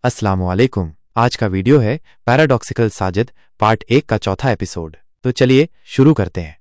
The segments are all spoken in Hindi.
अस्सलामुअलैकुम। आज का वीडियो है पैराडॉक्सिकल साजिद पार्ट 1 का चौथा एपिसोड। तो चलिए शुरू करते हैं।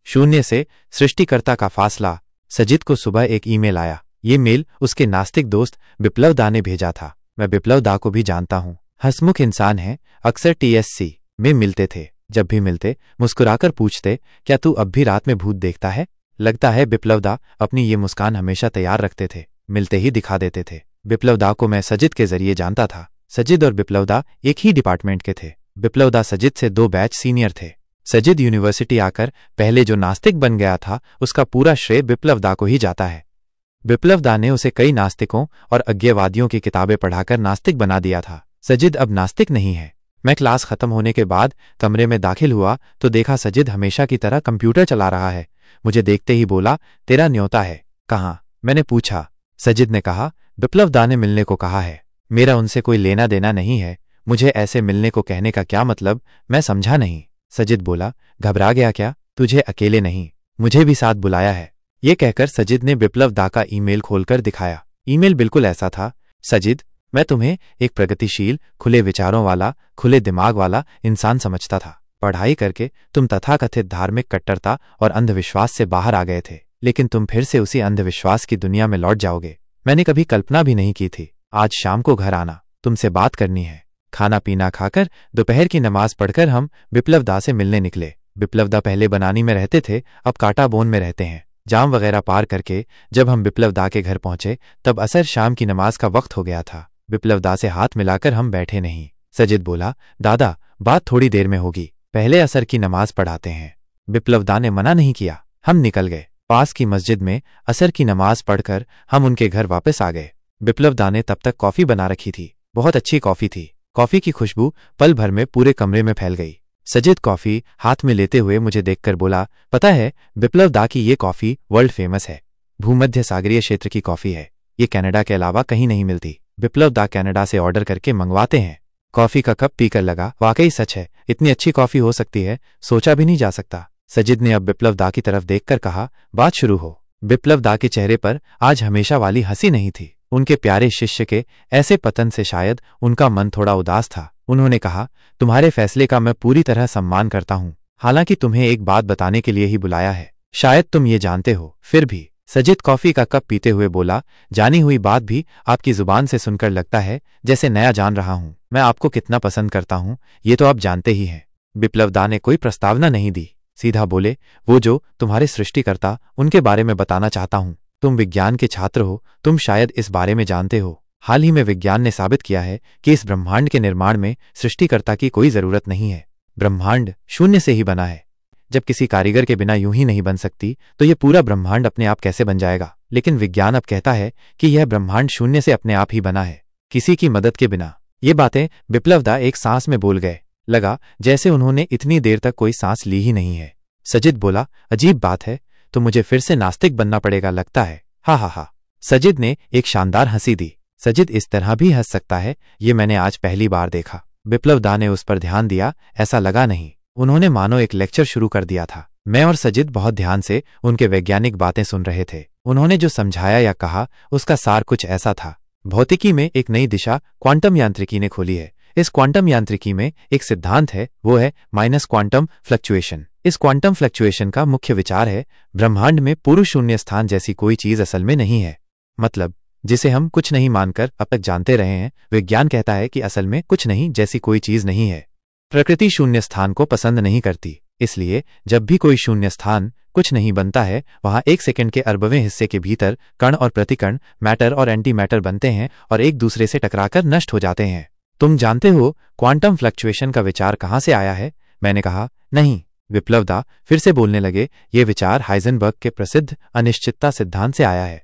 शून्य से सृष्टिकर्ता का फासला। सजिद को सुबह एक ईमेल आया। ये मेल उसके नास्तिक दोस्त बिप्लब दा ने भेजा था। मैं बिप्लब दा को भी जानता हूँ, हंसमुख इंसान है। अक्सर टीएससी में मिलते थे। जब भी मिलते मुस्कुराकर पूछते, क्या तू अब भी रात में भूत देखता है? लगता है बिप्लब दा अपनी ये मुस्कान हमेशा तैयार रखते थे, मिलते ही दिखा देते थे। बिप्लब दा को मैं सजिद के जरिए जानता था। सजिद और बिप्लब दा एक ही डिपार्टमेंट के थे। बिप्लब दा सजिद से 2 बैच सीनियर थे। सजिद यूनिवर्सिटी आकर पहले जो नास्तिक बन गया था, उसका पूरा श्रेय बिप्लब दा को ही जाता है। बिप्लब दा ने उसे कई नास्तिकों और अज्ञेयवादियों की किताबें पढ़ाकर नास्तिक बना दिया था। सजिद अब नास्तिक नहीं है। मैं क्लास खत्म होने के बाद कमरे में दाखिल हुआ तो देखा सजिद हमेशा की तरह कंप्यूटर चला रहा है। मुझे देखते ही बोला, तेरा न्योता है कहाँ? मैंने पूछा। सजिद ने कहा, बिप्लब दा ने मिलने को कहा है। मेरा उनसे कोई लेना देना नहीं है। मुझे ऐसे मिलने को कहने का क्या मतलब? मैं समझा नहीं। सजिद बोला, घबरा गया क्या? तुझे अकेले नहीं, मुझे भी साथ बुलाया है। ये कहकर सजिद ने बिप्लब दा का ईमेल खोलकर दिखाया। ईमेल बिल्कुल ऐसा था। सजिद, मैं तुम्हें एक प्रगतिशील, खुले विचारों वाला, खुले दिमाग वाला इंसान समझता था। पढ़ाई करके तुम तथाकथित धार्मिक कट्टरता और अंधविश्वास से बाहर आ गए थे, लेकिन तुम फिर से उसी अंधविश्वास की दुनिया में लौट जाओगे। मैंने कभी कल्पना भी नहीं की थी। आज शाम को घर आना, तुमसे बात करनी है। खाना पीना खाकर दोपहर की नमाज पढ़कर हम बिप्लब दा से मिलने निकले। बिप्लब दा पहले बनानी में रहते थे, अब काटा बोन में रहते हैं। जाम वगैरह पार करके जब हम बिप्लब दा के घर पहुंचे तब असर शाम की नमाज का वक्त हो गया था। बिप्लब दा से हाथ मिलाकर हम बैठे नहीं। सजिद बोला, दादा बात थोड़ी देर में होगी, पहले असर की नमाज पढ़ाते हैं। बिप्लब दा ने मना नहीं किया। हम निकल गए। पास की मस्जिद में असर की नमाज पढ़कर हम उनके घर वापस आ गए। बिप्लब दा ने तब तक कॉफी बना रखी थी। बहुत अच्छी कॉफी थी। कॉफी की खुशबू पल भर में पूरे कमरे में फैल गई। सजिद कॉफी हाथ में लेते हुए मुझे देखकर बोला, पता है बिप्लब दा की ये कॉफी वर्ल्ड फेमस है। भूमध्य सागरीय क्षेत्र की कॉफी है। ये कनाडा के अलावा कहीं नहीं मिलती। बिप्लब दा कनाडा से ऑर्डर करके मंगवाते हैं। कॉफी का कप पीकर लगा, वाकई सच है, इतनी अच्छी कॉफी हो सकती है, सोचा भी नहीं जा सकता। सजिद ने अब बिप्लब दा की तरफ देखकर कहा, बात शुरू हो। बिप्लब दा के चेहरे पर आज हमेशा वाली हंसी नहीं थी। उनके प्यारे शिष्य के ऐसे पतन से शायद उनका मन थोड़ा उदास था। उन्होंने कहा, तुम्हारे फैसले का मैं पूरी तरह सम्मान करता हूं, हालांकि तुम्हें एक बात बताने के लिए ही बुलाया है। शायद तुम ये जानते हो, फिर भी। सजिद कॉफी का कप पीते हुए बोला, जानी हुई बात भी आपकी जुबान से सुनकर लगता है जैसे नया जान रहा हूं। मैं आपको कितना पसंद करता हूं, ये तो आप जानते ही हैं। बिप्लब दा ने कोई प्रस्तावना नहीं दी, सीधा बोले, वो जो तुम्हारे सृष्टिकर्ता, उनके बारे में बताना चाहता हूं। तुम विज्ञान के छात्र हो, तुम शायद इस बारे में जानते हो। हाल ही में विज्ञान ने साबित किया है कि इस ब्रह्मांड के निर्माण में सृष्टिकर्ता की कोई जरूरत नहीं है। ब्रह्मांड शून्य से ही बना है। जब किसी कारीगर के बिना यूं ही नहीं बन सकती, तो यह पूरा ब्रह्मांड अपने आप कैसे बन जाएगा? लेकिन विज्ञान अब कहता है कि यह ब्रह्मांड शून्य से अपने आप ही बना है, किसी की मदद के बिना। ये बातें बिप्लब दा एक सांस में बोल गए। लगा जैसे उन्होंने इतनी देर तक कोई सांस ली ही नहीं है। सजिद बोला, अजीब बात है, तो मुझे फिर से नास्तिक बनना पड़ेगा लगता है। हा हा हा। सजिद ने एक शानदार हंसी दी। सजिद इस तरह भी हंस सकता है, ये मैंने आज पहली बार देखा। बिप्लब दा ने उस पर ध्यान दिया, ऐसा लगा नहीं। उन्होंने मानो एक लेक्चर शुरू कर दिया था। मैं और सजिद बहुत ध्यान से उनके वैज्ञानिक बातें सुन रहे थे। उन्होंने जो समझाया या कहा उसका सार कुछ ऐसा था, भौतिकी में एक नई दिशा क्वांटम यांत्रिकी ने खोली है। इस क्वांटम यांत्रिकी में एक सिद्धांत है, वो है माइनस क्वांटम फ्लक्चुएशन। इस क्वांटम फ्लक्चुएशन का मुख्य विचार है, ब्रह्मांड में पूर्ण शून्य स्थान जैसी कोई चीज असल में नहीं है। मतलब जिसे हम कुछ नहीं मानकर अब तक जानते रहे हैं, विज्ञान कहता है कि असल में कुछ नहीं जैसी कोई चीज नहीं है। प्रकृति शून्य स्थान को पसंद नहीं करती, इसलिए जब भी कोई शून्य स्थान कुछ नहीं बनता है, वहां 1 सेकंड के अरबवें हिस्से के भीतर कण और प्रतिकण, मैटर और एंटी मैटर बनते हैं और एक दूसरे से टकराकर नष्ट हो जाते हैं। तुम जानते हो क्वांटम फ्लक्चुएशन का विचार कहां से आया है? मैंने कहा, नहीं। बिप्लब दा फिर से बोलने लगे, ये विचार हाइजेनबर्ग के प्रसिद्ध अनिश्चितता सिद्धांत से आया है।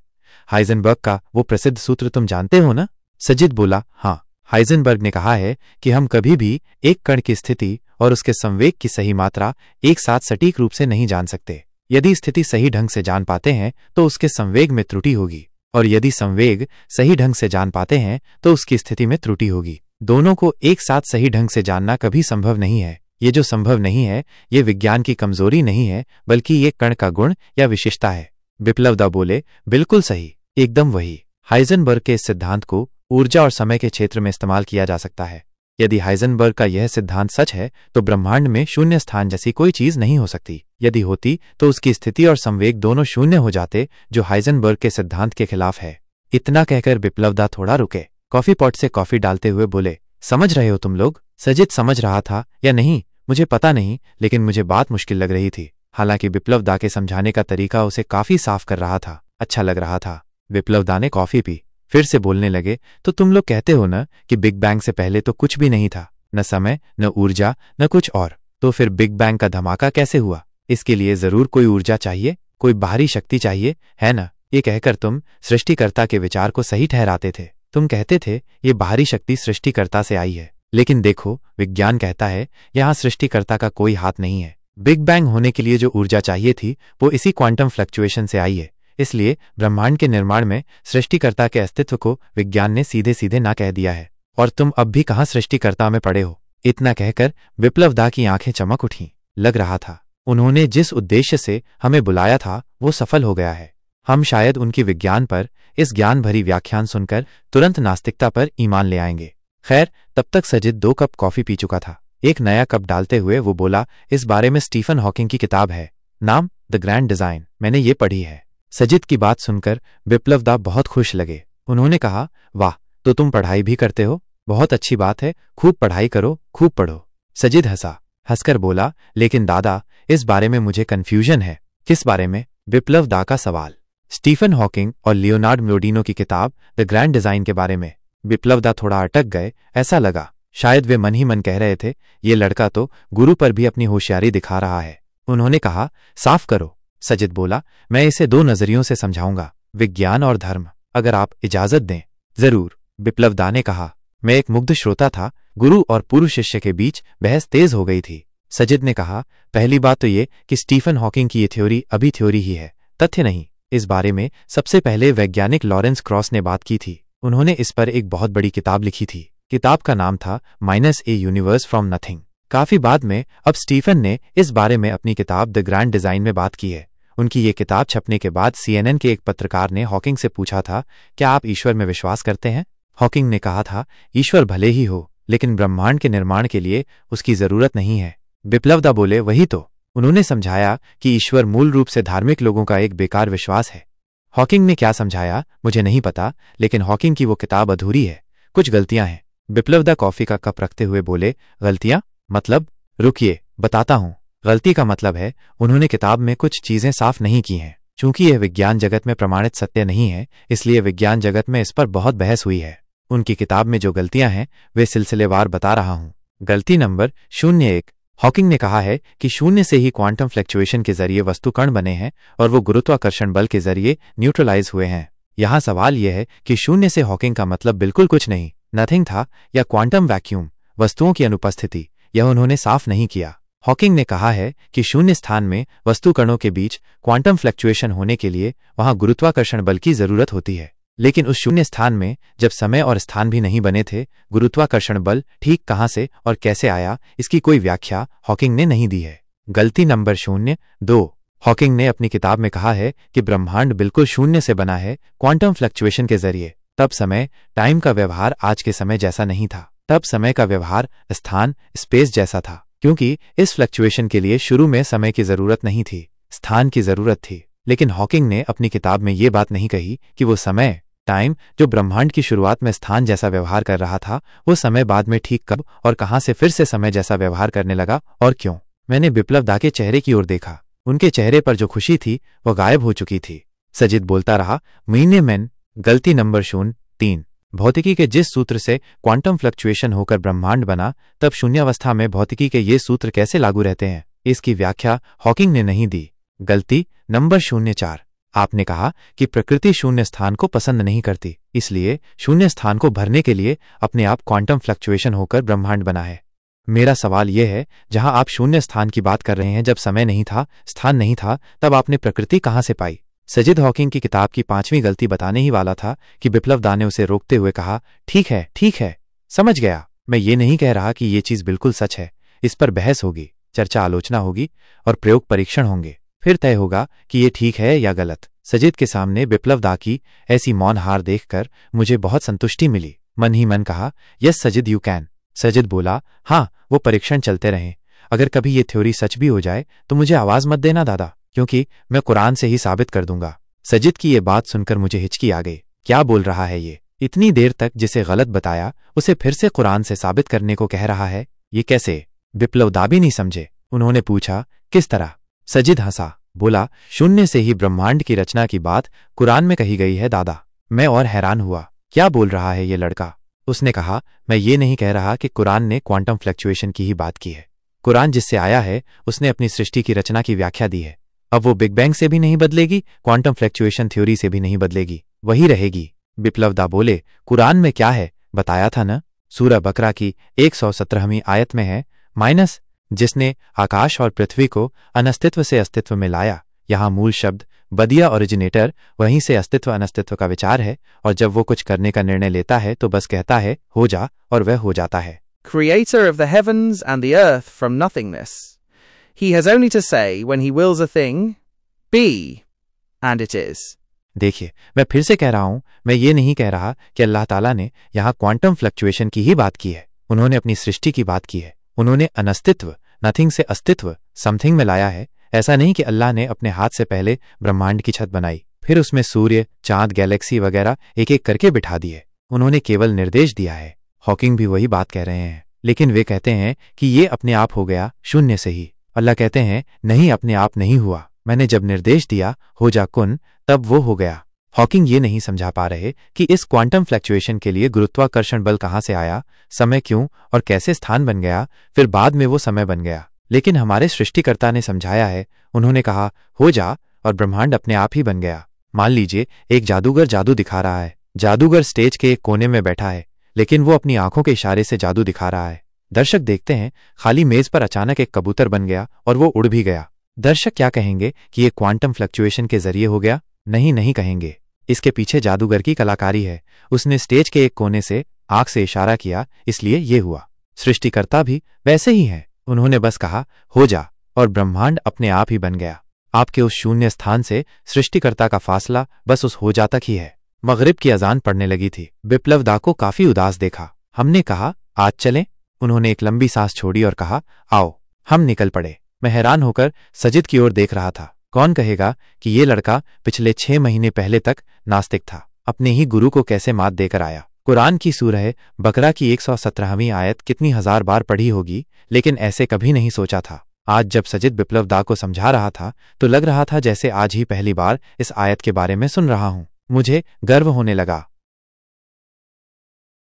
हाइजेनबर्ग का वो प्रसिद्ध सूत्र तुम जानते हो ना? सजिद बोला, हाँ। हाइजेनबर्ग ने कहा है कि हम कभी भी एक कण की स्थिति और उसके संवेग की सही मात्रा एक साथ सटीक रूप से नहीं जान सकते। यदि स्थिति सही ढंग से जान पाते हैं तो उसके संवेग में त्रुटि होगी, और यदि संवेग सही ढंग से जान पाते हैं तो उसकी स्थिति में त्रुटि होगी। दोनों को एक साथ सही ढंग से जानना कभी संभव नहीं है। ये जो संभव नहीं है, ये विज्ञान की कमजोरी नहीं है, बल्कि ये कण का गुण या विशेषता है। बिप्लब दा बोले, बिल्कुल सही, एकदम वही। हाइजेनबर्ग के इस सिद्धांत को ऊर्जा और समय के क्षेत्र में इस्तेमाल किया जा सकता है। यदि हाइजेनबर्ग का यह सिद्धांत सच है तो ब्रह्मांड में शून्य स्थान जैसी कोई चीज नहीं हो सकती। यदि होती तो उसकी स्थिति और संवेग दोनों शून्य हो जाते, जो हाइजेनबर्ग के सिद्धांत के खिलाफ है। इतना कहकर विप्लवदा थोड़ा रुके, कॉफी पॉट से कॉफी डालते हुए बोले, समझ रहे हो तुम लोग? सजित समझ रहा था या नहीं मुझे पता नहीं, लेकिन मुझे बात मुश्किल लग रही थी। हालांकि विप्लवदा के समझाने का तरीका उसे काफी साफ कर रहा था, अच्छा लग रहा था। विप्लवदा ने कॉफी पी, फिर से बोलने लगे, तो तुम लोग कहते हो ना कि बिग बैंग से पहले तो कुछ भी नहीं था, न समय, न ऊर्जा, न कुछ और। तो फिर बिग बैंग का धमाका कैसे हुआ? इसके लिए जरूर कोई ऊर्जा चाहिए, कोई बाहरी शक्ति चाहिए, है ना? ये कहकर तुम सृष्टिकर्ता के विचार को सही ठहराते थे। तुम कहते थे ये बाहरी शक्ति सृष्टिकर्ता से आई है, लेकिन देखो विज्ञान कहता है यहां सृष्टिकर्ता का कोई हाथ नहीं है। बिग बैंग होने के लिए जो ऊर्जा चाहिए थी वो इसी क्वांटम फ्लक्चुएशन से आई है। इसलिए ब्रह्मांड के निर्माण में सृष्टिकर्ता के अस्तित्व को विज्ञान ने सीधे सीधे ना कह दिया है, और तुम अब भी कहां सृष्टिकर्ता में पड़े हो। इतना कहकर विप्लवदा की आंखें चमक उठीं। लग रहा था उन्होंने जिस उद्देश्य से हमें बुलाया था वो सफल हो गया है। हम शायद उनकी विज्ञान पर इस ज्ञान भरी व्याख्यान सुनकर तुरंत नास्तिकता पर ईमान ले आएंगे। खैर, तब तक सजिद 2 कप कॉफी पी चुका था। एक नया कप डालते हुए वो बोला, इस बारे में स्टीफन हॉकिंग की किताब है, नाम द ग्रैंड डिजाइन, मैंने ये पढ़ी है। सजिद की बात सुनकर विप्लवदा बहुत खुश लगे। उन्होंने कहा, वाह, तो तुम पढ़ाई भी करते हो? बहुत अच्छी बात है, खूब पढ़ाई करो, खूब पढ़ो। सजिद हंसकर बोला, लेकिन दादा, इस बारे में मुझे कंफ्यूजन है। किस बारे में? विप्लवदा का सवाल। स्टीफन हॉकिंग और लियोनार्ड मोडिनो की किताब द ग्रैंड डिजाइन के बारे में। विप्लवदा थोड़ा अटक गए। ऐसा लगा शायद वे मन ही मन कह रहे थे, ये लड़का तो गुरु पर भी अपनी होशियारी दिखा रहा है। उन्होंने कहा, साफ करो। सजिद बोला, मैं इसे 2 नजरियों से समझाऊंगा, विज्ञान और धर्म, अगर आप इजाजत दें। जरूर, विप्लवदा ने कहा। मैं एक मुग्ध श्रोता था। गुरु और पूर्व शिष्य के बीच बहस तेज हो गई थी। सजिद ने कहा, पहली बात तो ये कि स्टीफन हॉकिंग की ये थ्योरी अभी थ्योरी ही है, तथ्य नहीं। इस बारे में सबसे पहले वैज्ञानिक लॉरेंस क्रॉस ने बात की थी। उन्होंने इस पर एक बहुत बड़ी किताब लिखी थी। किताब का नाम था -A यूनिवर्स फ्रॉम नथिंग। काफी बाद में अब स्टीफन ने इस बारे में अपनी किताब द ग्रैंड डिजाइन में बात की है। उनकी ये किताब छपने के बाद CNN के एक पत्रकार ने हॉकिंग से पूछा था, क्या आप ईश्वर में विश्वास करते हैं? हॉकिंग ने कहा था, ईश्वर भले ही हो, लेकिन ब्रह्मांड के निर्माण के लिए उसकी जरूरत नहीं है। विप्लवदा बोले, वही तो। उन्होंने समझाया कि ईश्वर मूल रूप से धार्मिक लोगों का एक बेकार विश्वास है। हॉकिंग ने क्या समझाया मुझे नहीं पता, लेकिन हॉकिंग की वो किताब अधूरी है, कुछ गलतियां हैं। विप्लवदा कॉफी का कप रखते हुए बोले, गलतियां? मतलब? रुकिए, बताता हूं। गलती का मतलब है उन्होंने किताब में कुछ चीजें साफ नहीं की हैं। चूंकि यह विज्ञान जगत में प्रमाणित सत्य नहीं है, इसलिए विज्ञान जगत में इस पर बहुत बहस हुई है। उनकी किताब में जो गलतियां हैं वे सिलसिलेवार बता रहा हूं। गलती नंबर 01, हॉकिंग ने कहा है कि शून्य से ही क्वांटम फ्लक्चुएशन के जरिए वस्तु कण बने हैं और वो गुरुत्वाकर्षण बल के जरिए न्यूट्रलाइज हुए हैं। यहां सवाल यह है कि शून्य से हॉकिंग का मतलब बिल्कुल कुछ नहीं, नथिंग था, या क्वांटम वैक्यूम, वस्तुओं की अनुपस्थिति, यह उन्होंने साफ नहीं किया। हॉकिंग ने कहा है कि शून्य स्थान में वस्तु कणों के बीच क्वांटम फ्लक्चुएशन होने के लिए वहां गुरुत्वाकर्षण बल की जरूरत होती है, लेकिन उस शून्य स्थान में जब समय और स्थान भी नहीं बने थे, गुरुत्वाकर्षण बल ठीक कहां से और कैसे आया, इसकी कोई व्याख्या हॉकिंग ने नहीं दी है। गलती नंबर 02, हॉकिंग ने अपनी किताब में कहा है कि ब्रह्मांड बिल्कुल शून्य से बना है क्वांटम फ्लक्चुएशन के जरिए। तब समय, टाइम का व्यवहार आज के समय जैसा नहीं था। तब समय का व्यवहार स्थान, स्पेस जैसा था, क्योंकि इस फ्लक्चुएशन के लिए शुरू में समय की जरूरत नहीं थी, स्थान की जरूरत थी। लेकिन हॉकिंग ने अपनी किताब में ये बात नहीं कही कि वो समय, टाइम, जो ब्रह्मांड की शुरुआत में स्थान जैसा व्यवहार कर रहा था, वो समय बाद में ठीक कब और कहां से फिर से समय जैसा व्यवहार करने लगा और क्यों। मैंने विप्लवदा के चेहरे की ओर देखा। उनके चेहरे पर जो खुशी थी वो गायब हो चुकी थी। सजिद बोलता रहा, महीने मैन। गलती नंबर 03, भौतिकी के जिस सूत्र से क्वांटम फ्लक्चुएशन होकर ब्रह्मांड बना, तब शून्यावस्था में भौतिकी के ये सूत्र कैसे लागू रहते हैं, इसकी व्याख्या हॉकिंग ने नहीं दी। गलती नंबर 04, आपने कहा कि प्रकृति शून्य स्थान को पसंद नहीं करती, इसलिए शून्य स्थान को भरने के लिए अपने आप क्वांटम फ्लक्चुएशन होकर ब्रह्मांड बना है। मेरा सवाल यह है, जहां आप शून्य स्थान की बात कर रहे हैं, जब समय नहीं था, स्थान नहीं था, तब आपने प्रकृति कहां से पाई? सजिद हॉकिंग की किताब की 5वीं गलती बताने ही वाला था कि विप्लवदा ने उसे रोकते हुए कहा, ठीक है, समझ गया। मैं ये नहीं कह रहा कि ये चीज बिल्कुल सच है। इस पर बहस होगी, चर्चा आलोचना होगी और प्रयोग परीक्षण होंगे, फिर तय होगा कि ये ठीक है या गलत। सजिद के सामने बिप्लब दा की ऐसी मौन हार देखकर मुझे बहुत संतुष्टि मिली। मन ही मन कहा, yes Sajid you can. Sajid बोला, हाँ, वो परीक्षण चलते रहें। अगर कभी ये थ्योरी सच भी हो जाए तो मुझे आवाज मत देना दादा, क्योंकि मैं कुरान से ही साबित कर दूंगा। सजिद की ये बात सुनकर मुझे हिचकी आ गई। क्या बोल रहा है ये? इतनी देर तक जिसे गलत बताया उसे फिर से कुरान से साबित करने को कह रहा है? ये कैसे? बिप्लब दा भी नहीं समझे। उन्होंने पूछा, किस तरह? सजिद हंसा, बोला, शून्य से ही ब्रह्मांड की रचना की बात कुरान में कही गई है दादा। मैं और हैरान हुआ, क्या बोल रहा है ये लड़का? उसने कहा, मैं ये नहीं कह रहा कि कुरान ने क्वांटम फ्लक्चुएशन की ही बात की है। कुरान जिससे आया है उसने अपनी सृष्टि की रचना की व्याख्या दी है। अब वो बिग बैंग से भी नहीं बदलेगी, क्वांटम फ्लक्चुएशन थ्योरी से भी नहीं बदलेगी, वही रहेगी। बिप्लब दा बोले, कुरान में क्या है बताया था न? सूरह बकरा की 117वीं आयत में है, माइनस जिसने आकाश और पृथ्वी को अनस्तित्व से अस्तित्व में लाया। यहाँ मूल शब्द बदिया ओरिजिनेटर, वहीं से अस्तित्व अनस्तित्व का विचार है, और जब वो कुछ करने का निर्णय लेता है तो बस कहता है हो जा, और वह हो जाता है। Creator of the heavens and the earth from nothingness. He has only to say when he wills a thing, be, and it is. देखिए, मैं फिर से कह रहा हूं, मैं ये नहीं कह रहा कि अल्लाह ताला ने यहाँ क्वांटम फ्लक्चुएशन की ही बात की है। उन्होंने अपनी सृष्टि की बात की है। उन्होंने अनस्तित्व, नथिंग से अस्तित्व, समथिंग में लाया है। ऐसा नहीं कि अल्लाह ने अपने हाथ से पहले ब्रह्मांड की छत बनाई, फिर उसमें सूर्य, चांद, गैलेक्सी वगैरह एक एक करके बिठा दिए। उन्होंने केवल निर्देश दिया है। हॉकिंग भी वही बात कह रहे हैं, लेकिन वे कहते हैं कि ये अपने आप हो गया शून्य से ही। अल्लाह कहते हैं, नहीं, अपने आप नहीं हुआ, मैंने जब निर्देश दिया हो जा कुन, तब वो हो गया। हॉकिंग ये नहीं समझा पा रहे कि इस क्वांटम फ्लक्चुएशन के लिए गुरुत्वाकर्षण बल कहाँ से आया, समय क्यों और कैसे स्थान बन गया, फिर बाद में वो समय बन गया। लेकिन हमारे सृष्टिकर्ता ने समझाया है। उन्होंने कहा हो जा, और ब्रह्मांड अपने आप ही बन गया। मान लीजिए एक जादूगर जादू दिखा रहा है। जादूगर स्टेज के एक कोने में बैठा है, लेकिन वो अपनी आंखों के इशारे से जादू दिखा रहा है। दर्शक देखते हैं खाली मेज पर अचानक एक कबूतर बन गया और वो उड़ भी गया। दर्शक क्या कहेंगे कि ये क्वांटम फ्लक्चुएशन के जरिए हो गया? नहीं कहेंगे। इसके पीछे जादूगर की कलाकारी है। उसने स्टेज के एक कोने से आंख से इशारा किया, इसलिए ये हुआ। सृष्टिकर्ता भी वैसे ही है। उन्होंने बस कहा हो जा, और ब्रह्मांड अपने आप ही बन गया। आपके उस शून्य स्थान से सृष्टिकर्ता का फासला बस उस हो जा तक ही है। मगरिब की अजान पड़ने लगी थी। बिप्लब दा को काफी उदास देखा। हमने कहा आज चलें? उन्होंने एक लंबी सांस छोड़ी और कहा आओ। हम निकल पड़े। मैं हैरान होकर सजिद की ओर देख रहा था। कौन कहेगा कि ये लड़का पिछले 6 महीने पहले तक नास्तिक था, अपने ही गुरु को कैसे मात देकर आया। कुरान की सूरह बकरा की 117वीं आयत कितनी हजार बार पढ़ी होगी, लेकिन ऐसे कभी नहीं सोचा था। आज जब सजिद बिप्लब दा को समझा रहा था तो लग रहा था जैसे आज ही पहली बार इस आयत के बारे में सुन रहा हूं। मुझे गर्व होने लगा।